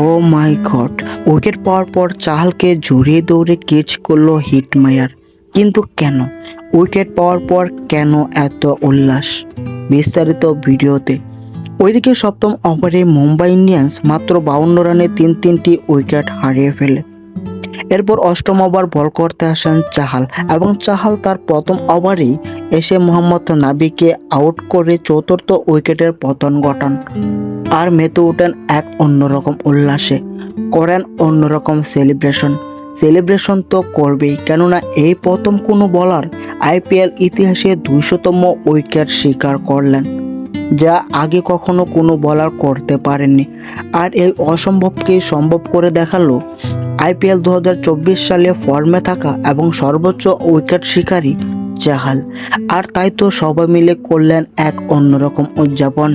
ও মাই god, wicket পাওয়ার পর চাহালকে জড়িয়ে দৌড়ে ক্যাচ করলো হিটমায়ার। কিন্তু কেন? উইকেট পাওয়ার পর কেন এত উল্লাস? বিস্তারিত ভিডিওতে। ওইদিকে সপ্তম ওভারে মুম্বাই ইন্ডিয়ান্স মাত্র 52 রানে তিনটি উইকেট হারিয়ে ফেলে। এরপর অষ্টম ওভার বল করতে আসেন চাহাল এবং চাহাল তার প্রথম ওভারেই এসে মোহাম্মদ নাবিকে আউট করে চতুর্থ উইকেটের পতন ঘটান আর মেতে ওঠেন এক অন্যরকম উল্লাসে, করেন অন্যরকম সেলিব্রেশন তো করবেই, কেননা এই প্রথম কোনো বোলার আইপিএল ইতিহাসে 200তম উইকেট শিকার করলেন, যা আগে কখনো কোনো বোলার করতে পারেননি। আর এই অসম্ভবকে সম্ভব করে দেখালো আইপিএল 2024 সালে ফর্মে থাকা এবং সর্বোচ্চ উইকেট শিকারী চাহাল। আর তাই তো সবাই মিলে করলেন এক অন্যরকম উদযাপন।